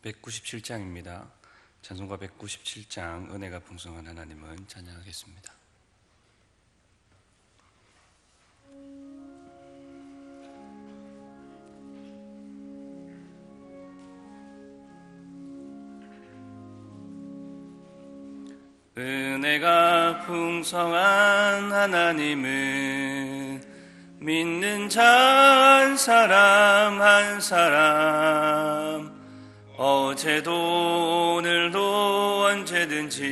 197장입니다. 찬송가 197장 은혜가 풍성한 하나님은 찬양하겠습니다. 은혜가 풍성한 하나님은 믿는 자 한 사람 한 사람 어제도 오늘도 언제든지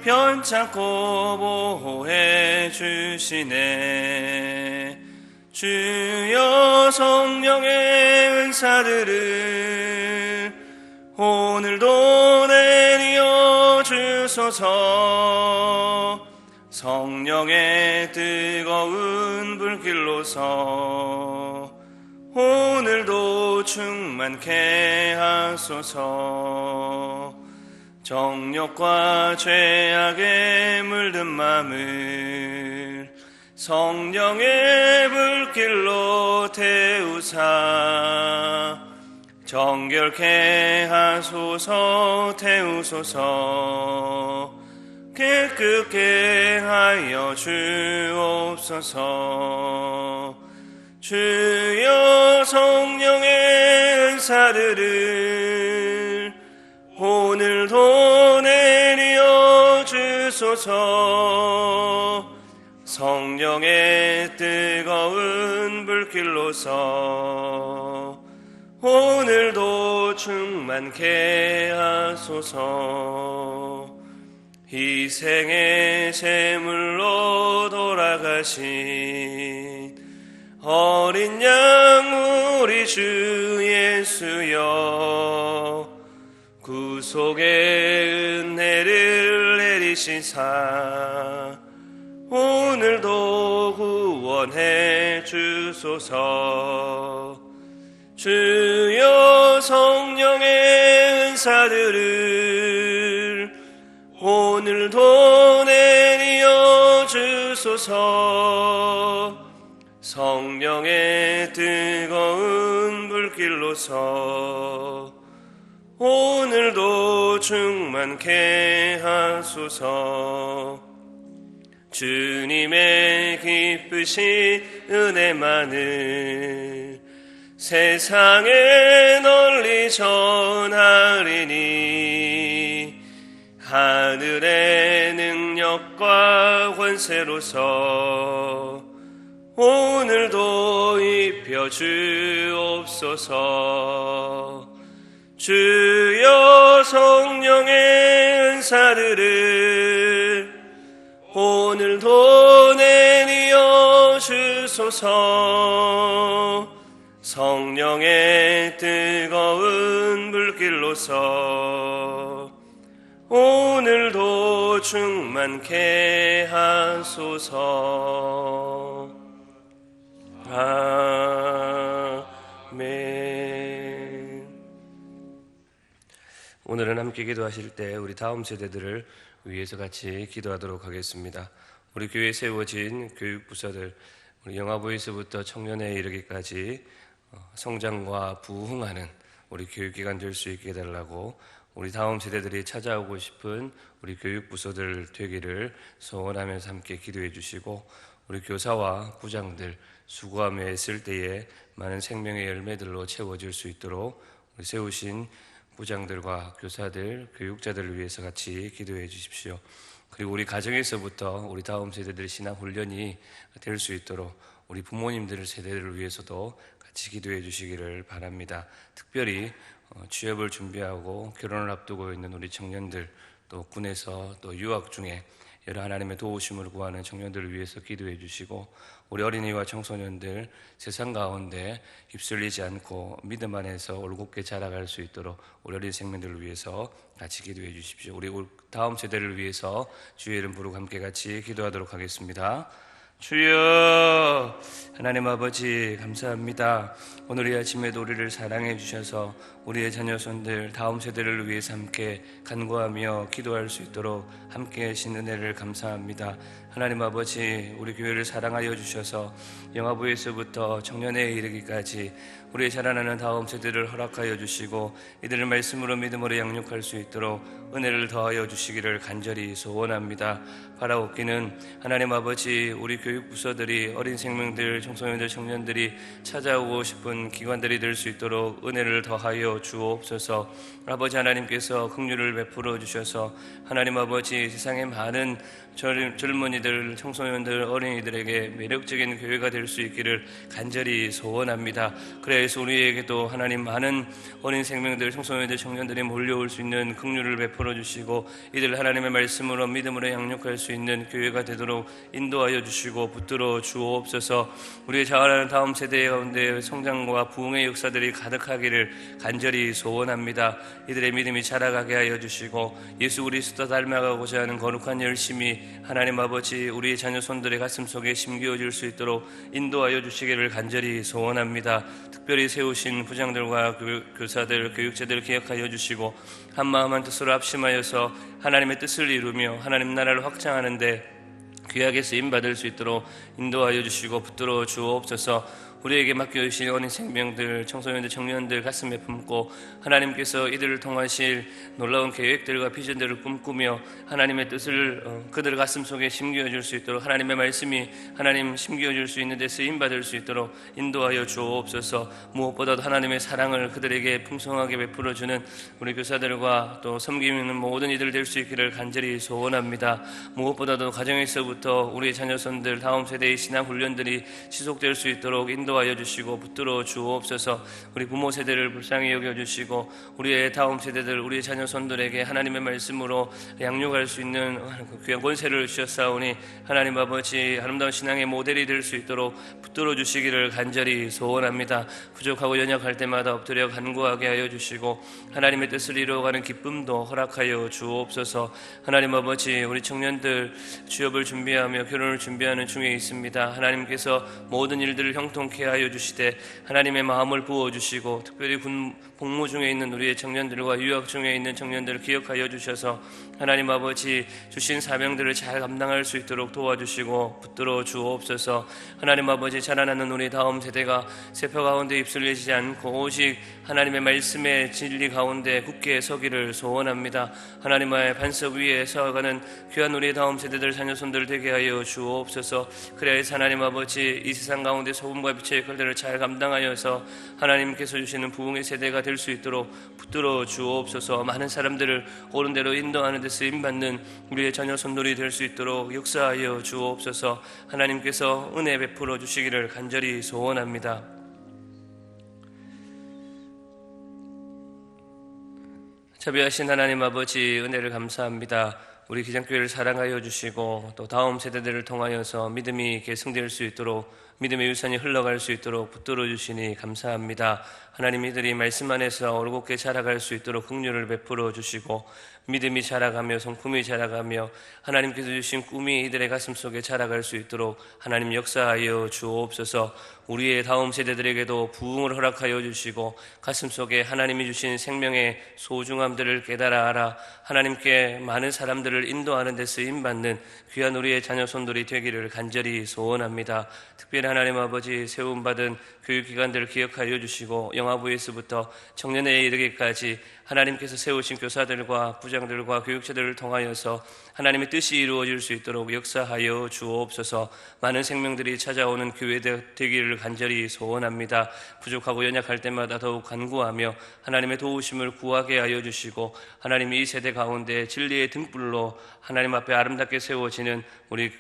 편찮고 보호해 주시네. 주여 성령의 은사들을 오늘도 내려 주소서. 성령의 뜨거운 불길로서 오늘도 충만케 하소서. 정욕과 죄악에 물든 맘을 성령의 불길로 태우사 정결케 하소서. 태우소서. 깨끗게 하여 주옵소서. 주여 성령의 은사들을 오늘도 내려 주소서. 성령의 뜨거운 불길로서 오늘도 충만케 하소서. 희생의 제물로 돌아가신 어린 양 우리 주 예수여, 구속의 은혜를 내리시사 오늘도 구원해 주소서. 주여 성령의 은사들을 오늘도 내려 주소서. 성령의 뜨거운 불길로서 오늘도 충만케 하소서. 주님의 기쁘신 은혜만을 세상에 널리 전하리니 하늘의 능력과 권세로서 오늘도 입혀 주옵소서. 주여 성령의 은사들을 오늘도 내려 주소서. 성령의 뜨거운 불길로서 오늘도 충만케 하소서. 아멘. 오늘은 함께 기도하실 때 우리 다음 세대들을 위해서 같이 기도하도록 하겠습니다. 우리 교회에 세워진 교육부서들, 우리 영아부에서부터 청년회에 이르기까지 성장과 부흥하는 우리 교육기관 될 수 있게 해달라고, 우리 다음 세대들이 찾아오고 싶은 우리 교육부서들 되기를 소원하면서 함께 기도해 주시고, 우리 교사와 부장들 수고하며 애쓸 때에 많은 생명의 열매들로 채워질 수 있도록 우리 세우신 부장들과 교사들, 교육자들을 위해서 같이 기도해 주십시오. 그리고 우리 가정에서부터 우리 다음 세대들의 신앙 훈련이 될 수 있도록 우리 부모님들 세대를 위해서도 같이 기도해 주시기를 바랍니다. 특별히 취업을 준비하고 결혼을 앞두고 있는 우리 청년들, 또 군에서 또 유학 중에 여러 하나님의 도우심을 구하는 청년들을 위해서 기도해 주시고, 우리 어린이와 청소년들 세상 가운데 휩쓸리지 않고 믿음 안에서 올곧게 자라갈 수 있도록 우리 어린 생명들을 위해서 같이 기도해 주십시오. 우리 다음 세대를 위해서 주의 이름 부르고 함께 같이 기도하도록 하겠습니다. 주여, 하나님 아버지 감사합니다. 오늘 이 아침에도 우리를 사랑해 주셔서 우리의 자녀손들 다음 세대를 위해서 함께 간구하며 기도할 수 있도록 함께 하신 은혜를 감사합니다. 하나님 아버지, 우리 교회를 사랑하여 주셔서 영아부에서부터 청년회에 이르기까지 우리의 자라나는 다음 세대를 허락하여 주시고 이들을 말씀으로 믿음으로 양육할 수 있도록 은혜를 더하여 주시기를 간절히 소원합니다. 바라옵기는 하나님 아버지, 우리 교육부서들이 어린 생명들, 청소년들, 청년들이 찾아오고 싶은 기관들이 될 수 있도록 은혜를 더하여 주옵소서. 아버지 하나님께서 긍휼을 베풀어 주셔서 하나님 아버지, 세상의 많은 젊은이들, 청소년들, 어린이들에게 매력적인 교회가 될 수 있기를 간절히 소원합니다. 그래서 우리에게도 하나님 많은 어린 생명들, 청소년들, 청년들이 몰려올 수 있는 긍휼을 베풀어 주시고 이들 하나님의 말씀으로 믿음으로 양육할 수 있는 교회가 되도록 인도하여 주시고 붙들어 주옵소서. 우리의 자라나는 다음 세대 가운데 성장과 부흥의 역사들이 가득하기를 간절히 소원합니다. 이들의 믿음이 자라가게 하여 주시고 예수 그리스도 닮아가고자 하는 거룩한 열심이 하나님 아버지, 우리의 자녀 손들의 가슴 속에 심겨질 수 있도록 인도하여 주시기를 간절히 소원합니다. 특별히 세우신 부장들과 교사들, 교육자들을 기억하여 주시고 한마음 한뜻으로 합심하여서 하나님의 뜻을 이루며 하나님 나라를 확장하는데 귀하게 쓰임받을 수 있도록 인도하여 주시고 붙들어 주옵소서. 우리에게 맡겨주신 어린 생명들, 청소년들, 청년들 가슴에 품고 하나님께서 이들을 통하실 놀라운 계획들과 비전들을 꿈꾸며 하나님의 뜻을 그들 가슴 속에 심겨줄 수 있도록 하나님의 말씀이 하나님 심겨줄 수 있는 데 쓰임받을 수 있도록 인도하여 주옵소서. 무엇보다도 하나님의 사랑을 그들에게 풍성하게 베풀어주는 우리 교사들과 또 섬기는 모든 이들 될 수 있기를 간절히 소원합니다. 무엇보다도 가정에서부터 우리의 자녀손들, 다음 세대의 신앙 훈련들이 지속될 수 있도록 인도하여 주시고 붙들어 주옵소서. 우리 부모 세대를 불쌍히 여겨주시고 우리의 다음 세대들, 우리의 자녀손들에게 하나님의 말씀으로 양육할 수 있는 귀한 권세를 주셨사오니 하나님 아버지, 아름다운 신앙의 모델이 될 수 있도록 붙들어 주시기를 간절히 소원합니다. 부족하고 연약할 때마다 엎드려 간구하게 하여 주시고 하나님의 뜻을 이루어가는 기쁨도 허락하여 주옵소서. 하나님 아버지, 우리 청년들 취업을 준비하며 결혼을 준비하는 중에 있습니다. 하나님께서 모든 일들을 형통케 하여 주시되 하나님의 마음을 부어주시고 특별히 복무 중에 있는 우리의 청년들과 유학 중에 있는 청년들을 기억하여 주셔서 하나님 아버지, 주신 사명들을 잘 감당할 수 있도록 도와주시고 붙들어 주옵소서. 하나님 아버지, 자라나는 우리 다음 세대가 세포 가운데 입술내지 않고 오직 하나님의 말씀의 진리 가운데 굳게 서기를 소원합니다. 하나님의 반석 위에 서가는 귀한 우리 다음 세대들 자녀손들 되게 하여 주옵소서. 그래야 하나님 아버지, 이 세상 가운데 소금과 빛의 역할들을 잘 감당하여서 하나님께서 주시는 부흥의 세대가 될 수 있도록 붙들어 주옵소서. 많은 사람들을 옳은 대로 인도하는 데 쓰임받는 우리의 자녀손들이 될 수 있도록 역사하여 주옵소서. 하나님께서 은혜 베풀어 주시기를 간절히 소원합니다. 자비하신 하나님 아버지, 은혜를 감사합니다. 우리 기장교회를 사랑하여 주시고 또 다음 세대들을 통하여서 믿음이 계승될 수 있도록, 믿음의 유산이 흘러갈 수 있도록 붙들어 주시니 감사합니다. 하나님, 이들이 말씀 안에서 올곧게 자라갈 수 있도록 긍휼을 베풀어 주시고 믿음이 자라가며 성품이 자라가며 하나님께서 주신 꿈이 이들의 가슴 속에 자라갈 수 있도록 하나님 역사하여 주옵소서. 우리의 다음 세대들에게도 부흥을 허락하여 주시고 가슴 속에 하나님이 주신 생명의 소중함들을 깨달아 알아 하나님께 많은 사람들을 인도하는 데 쓰임받는 귀한 우리의 자녀손들이 되기를 간절히 소원합니다. 특별히 하나님 아버지, 세움받은 교육기관들을 기억하여 주시고 영아부에서부터 청년회에 이르기까지 하나님께서 세우신 교사들과 부장들과 교육자들을 통하여서 하나님의 뜻이 이루어질 수 있도록 역사하여 주옵소서. 많은 생명들이 찾아오는 교회 되기를 간절히 소원합니다. 부족하고 연약할 때마다 더욱 간구하며 하나님의 도우심을 구하게 하여 주시고 하나님, 이 세대 가운데 진리의 등불로 하나님 앞에 아름답게 세워지는 우리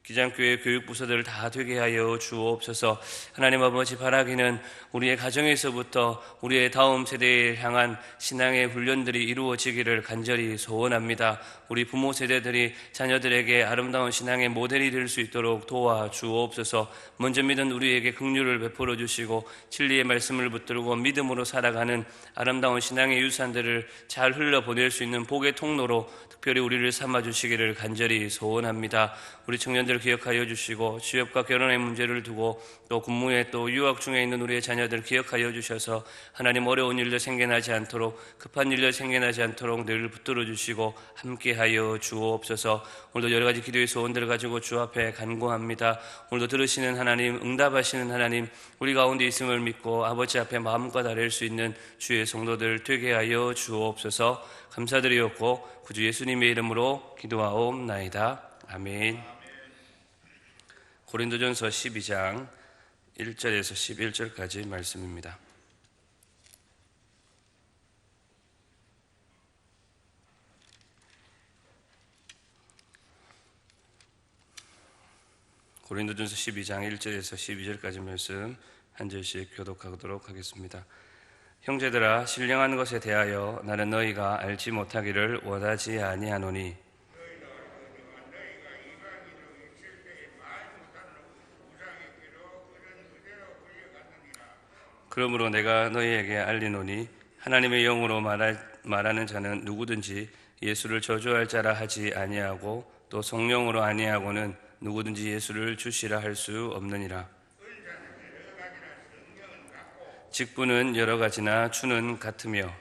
기장교회 교육부서들을 다 되게 하여 주옵소서. 하나님 아버지, 바라기는 우리의 가정에서부터 우리의 다음 세대에 향한 신앙의 훈련들이 이루어지기를 간절히 소원합니다. 우리 부모 세대들이 자녀들에게 아름다운 신앙의 모델이 될 수 있도록 도와주옵소서. 먼저 믿은 우리에게 긍휼을 베풀어 주시고 진리의 말씀을 붙들고 믿음으로 살아가는 아름다운 신앙의 유산들을 잘 흘러보낼 수 있는 복의 통로로 특별히 우리를 삼아주시기를 간절히 소원합니다. 우리 청년들 자녀들 기억하여 주시고, 취업과 결혼의 문제를 두고 또 군무에 또 유학 중에 있는 우리의 자녀들 기억하여 주셔서 하나님 어려운 일들 생겨나지 않도록, 급한 일들 생겨나지 않도록 늘 붙들어 주시고 함께하여 주옵소서. 오늘도 여러 가지 기도의 소원들을 가지고 주 앞에 간구합니다. 오늘도 들으시는 하나님, 응답하시는 하나님, 우리 가운데 있음을 믿고 아버지 앞에 마음과 다를 수 있는 주의 성도들 되게 하여 주옵소서. 감사드리옵고 구주 예수님의 이름으로 기도하옵나이다. 아멘. 고린도전서 12장 1절에서 11절까지 말씀입니다. 고린도전서 12장 1절에서 12절까지 말씀 한 절씩 교독하도록 하겠습니다. 형제들아, 신령한 것에 대하여 나는 너희가 알지 못하기를 원하지 아니하노니 그러므로 내가 너희에게 알리노니 하나님의 영으로 말하는 자는 누구든지 예수를 저주할 자라 하지 아니하고 또 성령으로 아니하고는 누구든지 예수를 주시라 할 수 없느니라. 직분은 여러 가지나 주는 같으며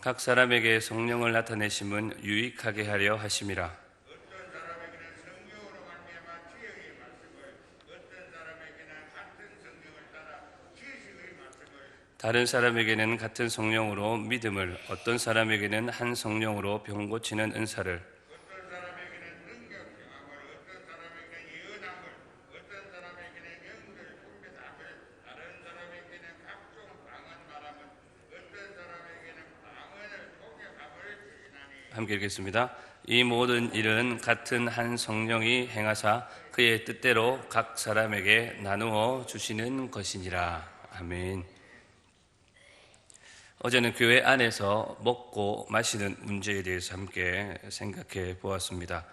각 사람에게 성령을 나타내심은 유익하게 하려 하심이라. 다른 사람에게는 같은 성령으로 믿음을, 어떤 사람에게는 한 성령으로 병 고치는 은사를, 함께 읽겠습니다. 이 모든 일은 같은 한 성령이 행하사 그의 뜻대로 각 사람에게 나누어 주시는 것이니라. 아멘. 어제는 교회 안에서 먹고 마시는 문제에 대해서 함께 생각해 보았습니다.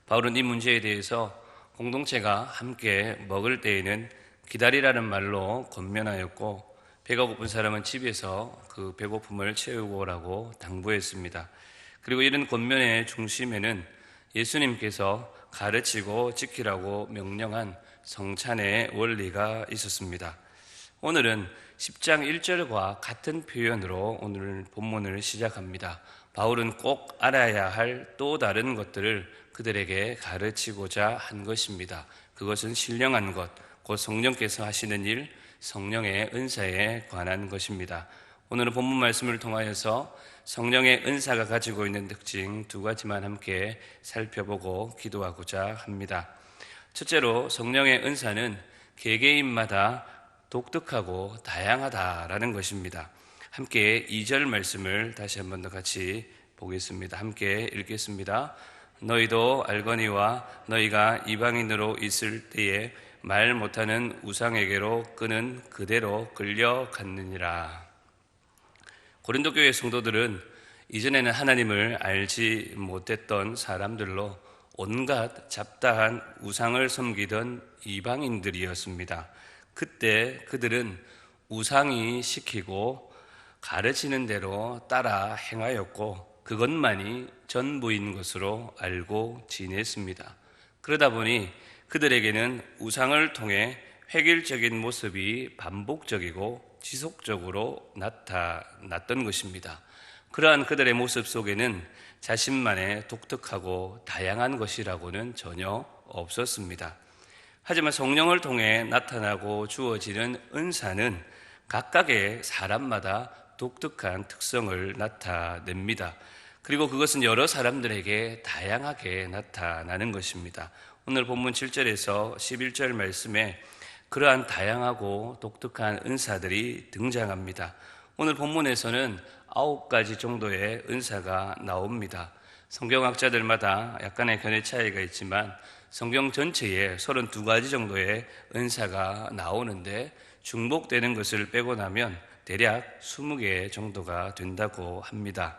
바울은 이 문제에 대해서 공동체가 함께 먹을 때에는 기다리라는 말로 권면하였고, 배가 고픈 사람은 집에서 그 배고픔을 채우고 오라고 당부했습니다. 그리고 이런 권면의 중심에는 예수님께서 가르치고 지키라고 명령한 성찬의 원리가 있었습니다. 오늘은 10장 1절과 같은 표현으로 오늘 본문을 시작합니다. 바울은 꼭 알아야 할 또 다른 것들을 그들에게 가르치고자 한 것입니다. 그것은 신령한 것, 곧 성령께서 하시는 일, 성령의 은사에 관한 것입니다. 오늘은 본문 말씀을 통하여서 성령의 은사가 가지고 있는 특징 두 가지만 함께 살펴보고 기도하고자 합니다. 첫째로, 성령의 은사는 개개인마다 독특하고 다양하다라는 것입니다. 함께 2절 말씀을 다시 한 번 더 같이 보겠습니다. 함께 읽겠습니다. 너희도 알거니와 너희가 이방인으로 있을 때에 말 못하는 우상에게로 끄는 그대로 끌려갔느니라. 고린도 교회 성도들은 이전에는 하나님을 알지 못했던 사람들로 온갖 잡다한 우상을 섬기던 이방인들이었습니다. 그때 그들은 우상이 시키고 가르치는 대로 따라 행하였고 그것만이 전부인 것으로 알고 지냈습니다. 그러다 보니 그들에게는 우상을 통해 획일적인 모습이 반복적이고 지속적으로 나타났던 것입니다. 그러한 그들의 모습 속에는 자신만의 독특하고 다양한 것이라고는 전혀 없었습니다. 하지만 성령을 통해 나타나고 주어지는 은사는 각각의 사람마다 독특한 특성을 나타냅니다. 그리고 그것은 여러 사람들에게 다양하게 나타나는 것입니다. 오늘 본문 7절에서 11절 말씀에 그러한 다양하고 독특한 은사들이 등장합니다. 오늘 본문에서는 9가지 정도의 은사가 나옵니다. 성경학자들마다 약간의 견해 차이가 있지만 성경 전체에 32가지 정도의 은사가 나오는데 중복되는 것을 빼고 나면 대략 20개 정도가 된다고 합니다.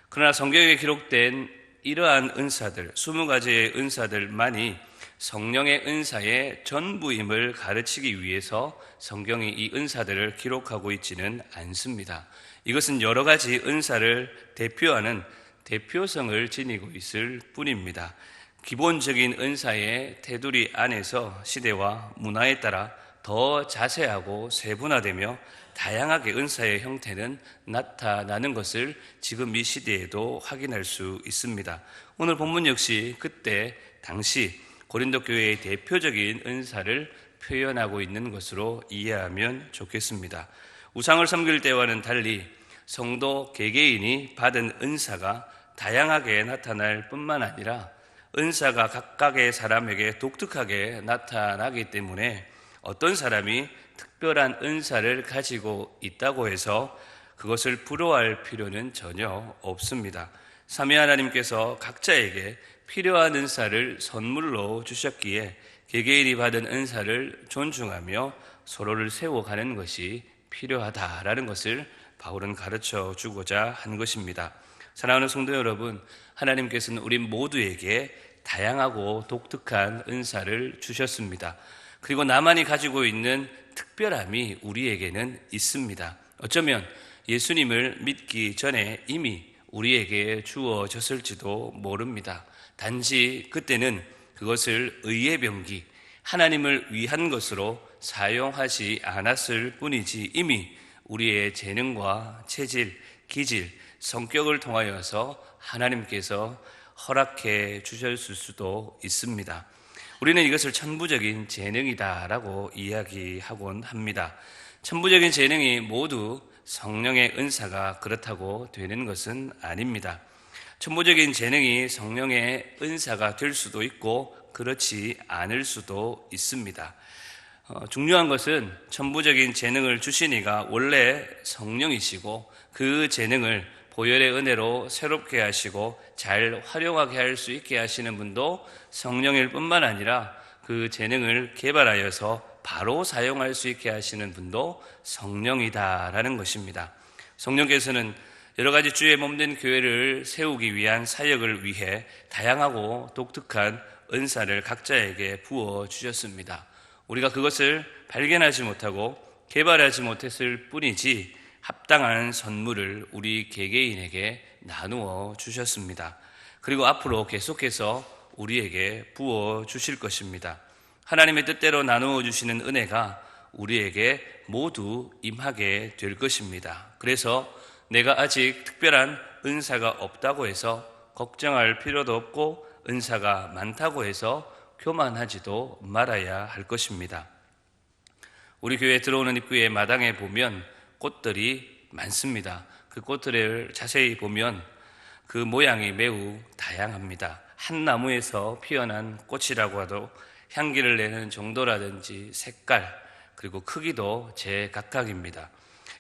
그러나 성경에 기록된 이러한 은사들, 20가지의 은사들만이 성령의 은사의 전부임을 가르치기 위해서 성경이 이 은사들을 기록하고 있지는 않습니다. 이것은 여러 가지 은사를 대표하는 대표성을 지니고 있을 뿐입니다. 기본적인 은사의 테두리 안에서 시대와 문화에 따라 더 자세하고 세분화되며 다양하게 은사의 형태는 나타나는 것을 지금 이 시대에도 확인할 수 있습니다. 오늘 본문 역시 그때 당시 고린도 교회의 대표적인 은사를 표현하고 있는 것으로 이해하면 좋겠습니다. 우상을 섬길 때와는 달리 성도 개개인이 받은 은사가 다양하게 나타날 뿐만 아니라 은사가 각각의 사람에게 독특하게 나타나기 때문에 어떤 사람이 특별한 은사를 가지고 있다고 해서 그것을 부러워할 필요는 전혀 없습니다. 삼위 하나님께서 각자에게 필요한 은사를 선물로 주셨기에 개개인이 받은 은사를 존중하며 서로를 세워가는 것이 필요하다라는 것을 바울은 가르쳐 주고자 한 것입니다. 사랑하는 성도 여러분, 하나님께서는 우리 모두에게 다양하고 독특한 은사를 주셨습니다. 그리고 나만이 가지고 있는 특별함이 우리에게는 있습니다. 어쩌면 예수님을 믿기 전에 이미 우리에게 주어졌을지도 모릅니다. 단지 그때는 그것을 의의 병기, 하나님을 위한 것으로 사용하지 않았을 뿐이지 이미 우리의 재능과 체질, 기질, 성격을 통하여서 하나님께서 허락해 주셨을 수도 있습니다. 우리는 이것을 천부적인 재능이다라고 이야기하곤 합니다. 천부적인 재능이 모두 성령의 은사가 그렇다고 되는 것은 아닙니다. 천부적인 재능이 성령의 은사가 될 수도 있고 그렇지 않을 수도 있습니다. 중요한 것은 천부적인 재능을 주신 이가 원래 성령이시고 그 재능을 보혈의 은혜로 새롭게 하시고 잘 활용하게 할 수 있게 하시는 분도 성령일 뿐만 아니라 그 재능을 개발하여서 바로 사용할 수 있게 하시는 분도 성령이다라는 것입니다. 성령께서는 여러 가지 주의 몸된 교회를 세우기 위한 사역을 위해 다양하고 독특한 은사를 각자에게 부어 주셨습니다. 우리가 그것을 발견하지 못하고 개발하지 못했을 뿐이지 합당한 선물을 우리 개개인에게 나누어 주셨습니다. 그리고 앞으로 계속해서 우리에게 부어 주실 것입니다. 하나님의 뜻대로 나누어 주시는 은혜가 우리에게 모두 임하게 될 것입니다. 그래서 내가 아직 특별한 은사가 없다고 해서 걱정할 필요도 없고 은사가 많다고 해서 교만하지도 말아야 할 것입니다. 우리 교회에 들어오는 입구의 마당에 보면 꽃들이 많습니다. 그 꽃들을 자세히 보면 그 모양이 매우 다양합니다. 한 나무에서 피어난 꽃이라고 해도 향기를 내는 정도라든지 색깔 그리고 크기도 제각각입니다.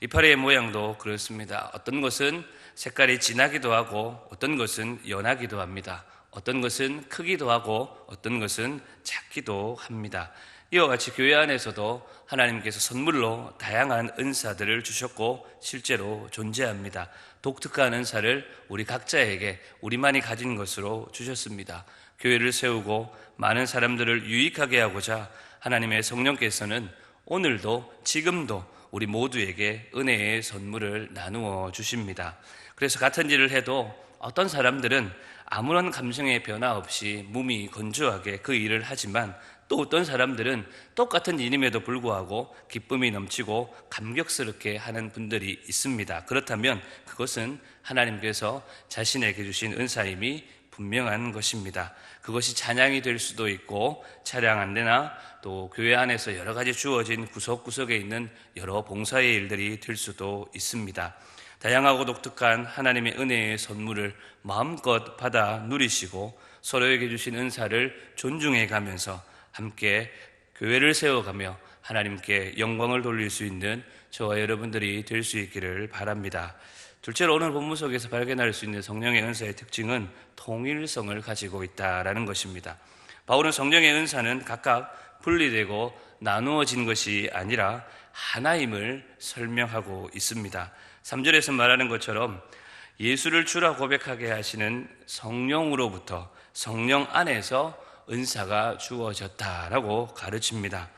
이파리의 모양도 그렇습니다. 어떤 것은 색깔이 진하기도 하고 어떤 것은 연하기도 합니다. 어떤 것은 크기도 하고 어떤 것은 작기도 합니다. 이와 같이 교회 안에서도 하나님께서 선물로 다양한 은사들을 주셨고 실제로 존재합니다. 독특한 은사를 우리 각자에게 우리만이 가진 것으로 주셨습니다. 교회를 세우고 많은 사람들을 유익하게 하고자 하나님의 성령께서는 오늘도 지금도 우리 모두에게 은혜의 선물을 나누어 주십니다. 그래서 같은 일을 해도 어떤 사람들은 아무런 감정의 변화 없이 몸이 건조하게 그 일을 하지만 또 어떤 사람들은 똑같은 일임에도 불구하고 기쁨이 넘치고 감격스럽게 하는 분들이 있습니다. 그렇다면 그것은 하나님께서 자신에게 주신 은사임이 분명한 것입니다. 그것이 찬양이 될 수도 있고 차량 안내나 또 교회 안에서 여러 가지 주어진 구석구석에 있는 여러 봉사의 일들이 될 수도 있습니다. 다양하고 독특한 하나님의 은혜의 선물을 마음껏 받아 누리시고 서로에게 주신 은사를 존중해 가면서 함께 교회를 세워가며 하나님께 영광을 돌릴 수 있는 저와 여러분들이 될 수 있기를 바랍니다. 둘째로 오늘 본문 속에서 발견할 수 있는 성령의 은사의 특징은 통일성을 가지고 있다라는 것입니다. 바울은 성령의 은사는 각각 분리되고 나누어진 것이 아니라 하나임을 설명하고 있습니다. 3절에서 말하는 것처럼 예수를 주라 고백하게 하시는 성령으로부터 성령 안에서 은사가 주어졌다라고 가르칩니다.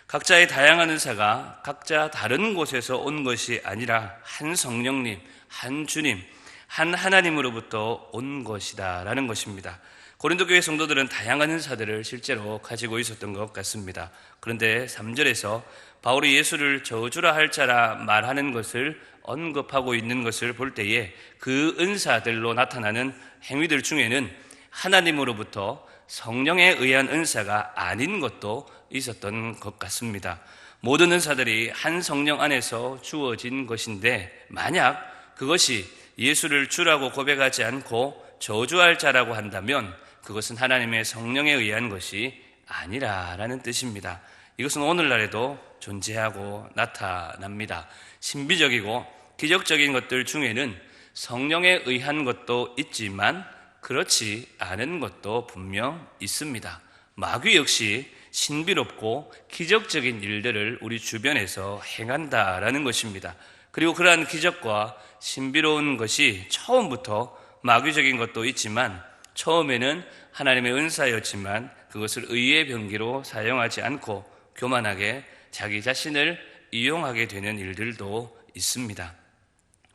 각자의 다양한 은사가 각자 다른 곳에서 온 것이 아니라 한 성령님, 한 주님, 한 하나님으로부터 온 것이다라는 것입니다. 고린도 교회 성도들은 다양한 은사들을 실제로 가지고 있었던 것 같습니다. 그런데 3절에서 바울이 예수를 저주라 할 자라 말하는 것을 언급하고 있는 것을 볼 때에 그 은사들로 나타나는 행위들 중에는 하나님으로부터 성령에 의한 은사가 아닌 것도 있었던 것 같습니다. 모든 은사들이 한 성령 안에서 주어진 것인데 만약 그것이 예수를 주라고 고백하지 않고 저주할 자라고 한다면 그것은 하나님의 성령에 의한 것이 아니라라는 뜻입니다. 이것은 오늘날에도 존재하고 나타납니다. 신비적이고 기적적인 것들 중에는 성령에 의한 것도 있지만 그렇지 않은 것도 분명 있습니다. 마귀 역시 신비롭고 기적적인 일들을 우리 주변에서 행한다라는 것입니다. 그리고 그러한 기적과 신비로운 것이 처음부터 마귀적인 것도 있지만 처음에는 하나님의 은사였지만 그것을 의의 병기로 사용하지 않고 교만하게 자기 자신을 이용하게 되는 일들도 있습니다.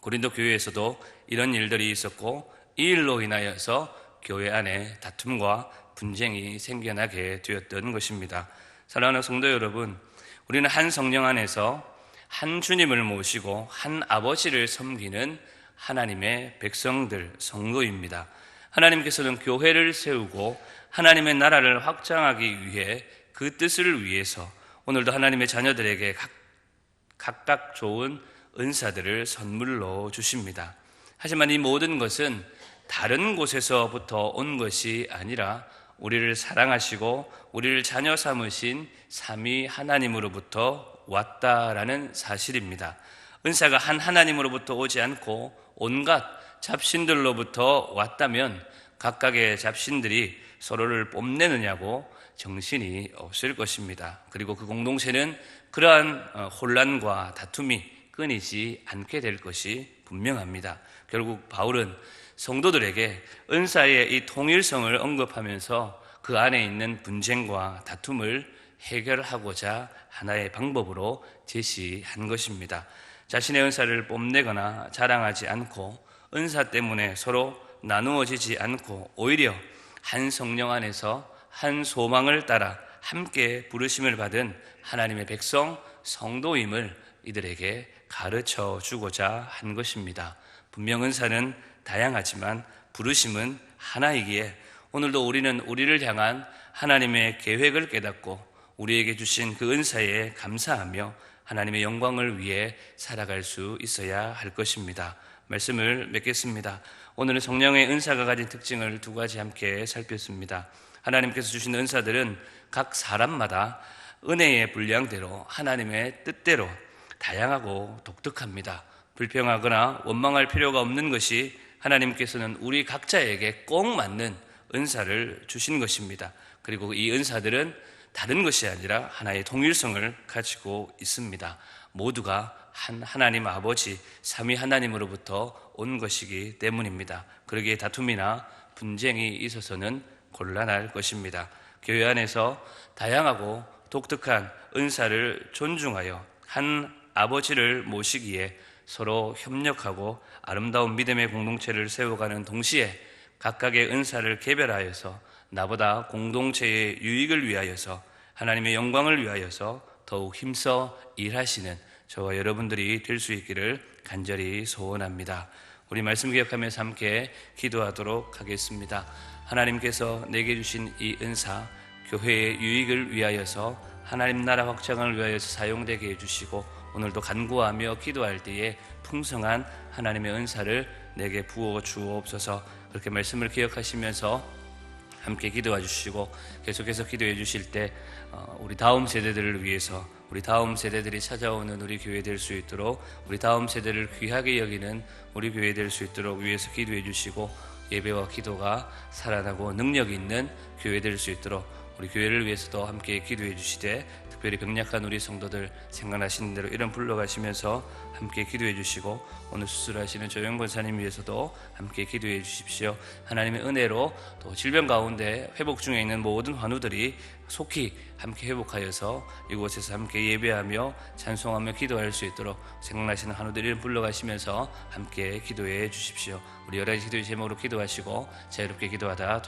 고린도 교회에서도 이런 일들이 있었고 이 일로 인하여서 교회 안에 다툼과 분쟁이 생겨나게 되었던 것입니다. 사랑하는 성도 여러분, 우리는 한 성령 안에서 한 주님을 모시고 한 아버지를 섬기는 하나님의 백성들, 성도입니다. 하나님께서는 교회를 세우고 하나님의 나라를 확장하기 위해 그 뜻을 위해서 오늘도 하나님의 자녀들에게 각각 좋은 은사들을 선물로 주십니다. 하지만 이 모든 것은 다른 곳에서부터 온 것이 아니라 우리를 사랑하시고 우리를 자녀 삼으신 삼위 하나님으로부터 왔다라는 사실입니다. 은사가 한 하나님으로부터 오지 않고 온갖 잡신들로부터 왔다면 각각의 잡신들이 서로를 뽐내느냐고 정신이 없을 것입니다. 그리고 그 공동체는 그러한 혼란과 다툼이 끊이지 않게 될 것이 분명합니다. 결국 바울은 성도들에게 은사의 이 통일성을 언급하면서 그 안에 있는 분쟁과 다툼을 해결하고자 하나의 방법으로 제시한 것입니다. 자신의 은사를 뽐내거나 자랑하지 않고 은사 때문에 서로 나누어지지 않고 오히려 한 성령 안에서 한 소망을 따라 함께 부르심을 받은 하나님의 백성 성도임을 이들에게 가르쳐 주고자 한 것입니다. 분명 은사는 다양하지만 부르심은 하나이기에 오늘도 우리는 우리를 향한 하나님의 계획을 깨닫고 우리에게 주신 그 은사에 감사하며 하나님의 영광을 위해 살아갈 수 있어야 할 것입니다. 말씀을 맺겠습니다. 오늘은 성령의 은사가 가진 특징을 두 가지 함께 살폈습니다. 하나님께서 주신 은사들은 각 사람마다 은혜의 분량대로 하나님의 뜻대로 다양하고 독특합니다. 불평하거나 원망할 필요가 없는 것이 하나님께서는 우리 각자에게 꼭 맞는 은사를 주신 것입니다. 그리고 이 은사들은 다른 것이 아니라 하나의 통일성을 가지고 있습니다. 모두가 한 하나님 아버지 삼위 하나님으로부터 온 것이기 때문입니다. 그러기에 다툼이나 분쟁이 있어서는 곤란할 것입니다. 교회 안에서 다양하고 독특한 은사를 존중하여 한 아버지를 모시기에 서로 협력하고 아름다운 믿음의 공동체를 세워가는 동시에 각각의 은사를 개별하여서 나보다 공동체의 유익을 위하여서 하나님의 영광을 위하여서 더욱 힘써 일하시는 저와 여러분들이 될 수 있기를 간절히 소원합니다. 우리 말씀 기억하면서 함께 기도하도록 하겠습니다. 하나님께서 내게 주신 이 은사, 교회의 유익을 위하여서 하나님 나라 확장을 위하여서 사용되게 해주시고 오늘도 간구하며 기도할 때에 풍성한 하나님의 은사를 내게 부어 주옵소서. 그렇게 말씀을 기억하시면서 함께 기도해 주시고 계속해서 기도해 주실 때 우리 다음 세대들을 위해서 우리 다음 세대들이 찾아오는 우리 교회 될 수 있도록 우리 다음 세대를 귀하게 여기는 우리 교회 될 수 있도록 위해서 기도해 주시고 예배와 기도가 살아나고 능력 있는 교회 될 수 있도록 우리 교회를 위해서도 함께 기도해 주시되 특별히 병약한 우리 성도들 생각나시는 대로 이름 불러가시면서 함께 기도해 주시고 오늘 수술하시는 조영 권사님 위해서도 함께 기도해 주십시오. 하나님의 은혜로 또 질병 가운데 회복 중에 있는 모든 환우들이 속히 함께 회복하여서 이곳에서 함께 예배하며 찬송하며 기도할 수 있도록 생각나시는 환우들 이름 불러가시면서 함께 기도해 주십시오. 우리 여러 가지 기도의 제목으로 기도하시고 자유롭게 기도하다